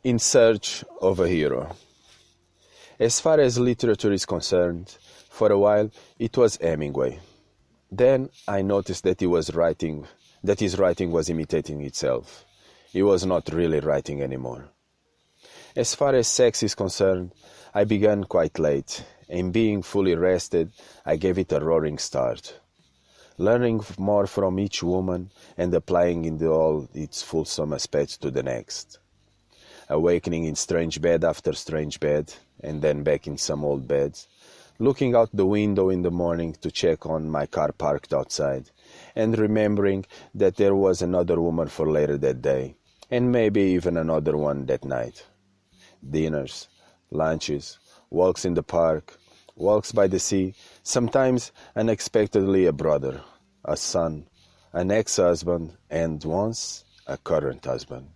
In search of a hero. As far as literature is concerned, for a while it was Hemingway. Then I noticed that his writing was imitating itself. He was not really writing anymore. As far as sex is concerned, I began quite late, and being fully rested, I gave it a roaring start. Learning more from each woman and applying into all its fulsome aspects to the next. Awakening in strange bed after strange bed, and then back in some old beds, looking out the window in the morning to check on my car parked outside, and remembering that there was another woman for later that day, and maybe even another one that night. Dinners, lunches, walks in the park, walks by the sea, sometimes unexpectedly a brother, a son, an ex-husband, and once a current husband.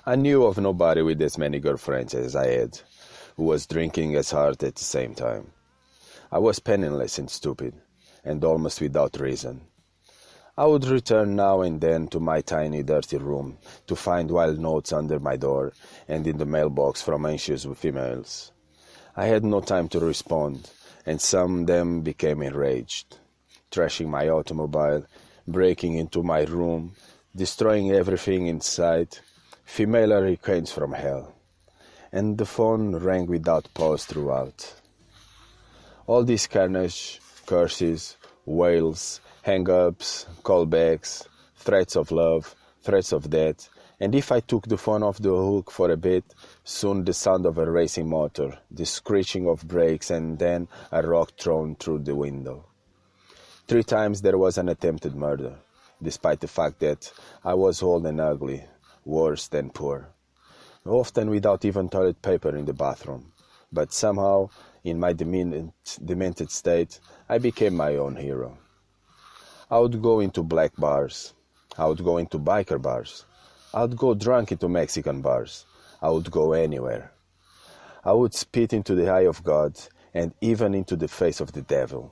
I knew of nobody with as many girlfriends as I had, who was drinking as hard at the same time. I was penniless and stupid, and almost without reason. I would return now and then to my tiny dirty room to find wild notes under my door and in the mailbox from anxious females. I had no time to respond, and some of them became enraged, trashing my automobile, breaking into my room, destroying everything in sight. Female hurricanes from hell, and the phone rang without pause throughout. All this carnage, curses, wails, hang-ups, callbacks, threats of love, threats of death, and if I took the phone off the hook for a bit, soon the sound of a racing motor, the screeching of brakes, and then a rock thrown through the window. 3 times there was an attempted murder, despite the fact that I was old and ugly, worse than poor, often without even toilet paper in the bathroom. But somehow, in my demented state, I became my own hero. I would go into black bars. I would go into biker bars. I would go drunk into Mexican bars. I would go anywhere. I would spit into the eye of God and even into the face of the devil.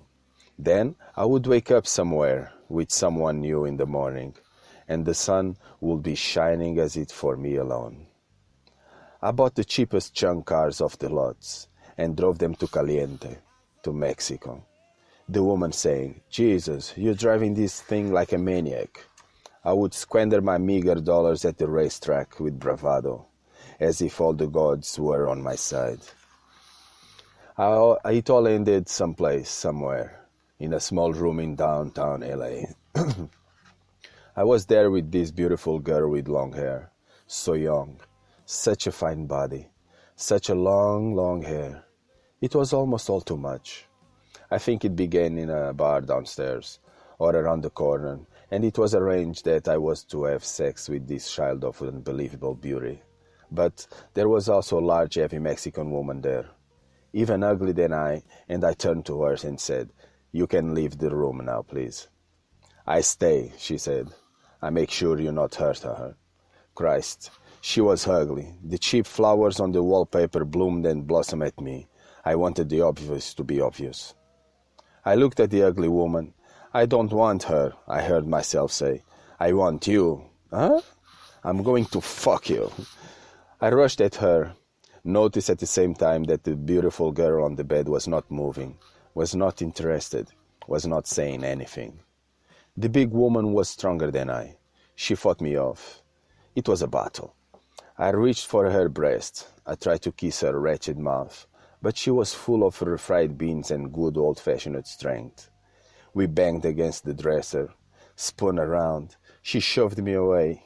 Then I would wake up somewhere with someone new in the morning, and the sun would be shining as it for me alone. I bought the cheapest junk cars off the lots and drove them to Caliente, to Mexico. The woman saying, "Jesus, you're driving this thing like a maniac." I would squander my meager dollars at the racetrack with bravado, as if all the gods were on my side. It all ended somewhere, in a small room in downtown LA. I was there with this beautiful girl with long hair, so young, such a fine body, such a long, long hair. It was almost all too much. I think it began in a bar downstairs, or around the corner, and it was arranged that I was to have sex with this child of unbelievable beauty. But there was also a large, heavy Mexican woman there, even uglier than I, and I turned to her and said, "You can leave the room now, please." "I stay," she said. "I make sure you not hurt her." Christ, she was ugly. The cheap flowers on the wallpaper bloomed and blossomed at me. I wanted the obvious to be obvious. I looked at the ugly woman. "I don't want her," I heard myself say. "I want you." "Huh?" "I'm going to fuck you." I rushed at her, noticed at the same time that the beautiful girl on the bed was not moving, was not interested, was not saying anything. The big woman was stronger than I. She fought me off. It was a battle. I reached for her breast. I tried to kiss her wretched mouth, but she was full of refried beans and good old-fashioned strength. We banged against the dresser, spun around. She shoved me away.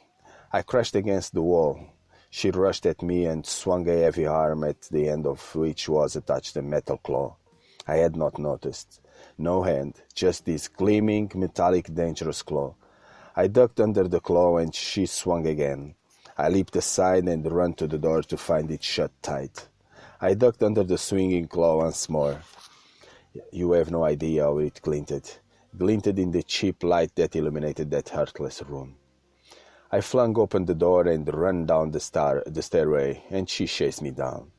I crashed against the wall. She rushed at me and swung a heavy arm at the end of which was attached a metal claw. I had not noticed. No hand, just this gleaming, metallic, dangerous claw. I ducked under the claw and she swung again. I leaped aside and ran to the door to find it shut tight. I ducked under the swinging claw once more. You have no idea how it glinted in the cheap light that illuminated that heartless room. I flung open the door and ran down the stairway, and she chased me down.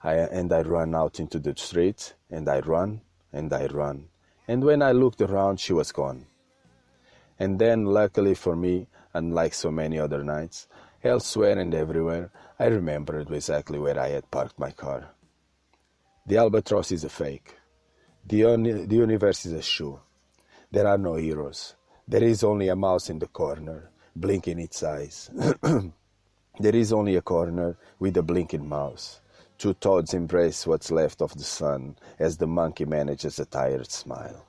I ran out into the street, and I ran, and when I looked around, she was gone. And then, luckily for me, unlike so many other nights, Elsewhere and everywhere, I remembered exactly where I had parked my car. The albatross is a fake. The universe is a shoe. There are no heroes. There is only a mouse in the corner, blinking its eyes. There is only a corner with a blinking mouse. Two toads embrace what's left of the sun as the monkey manages a tired smile.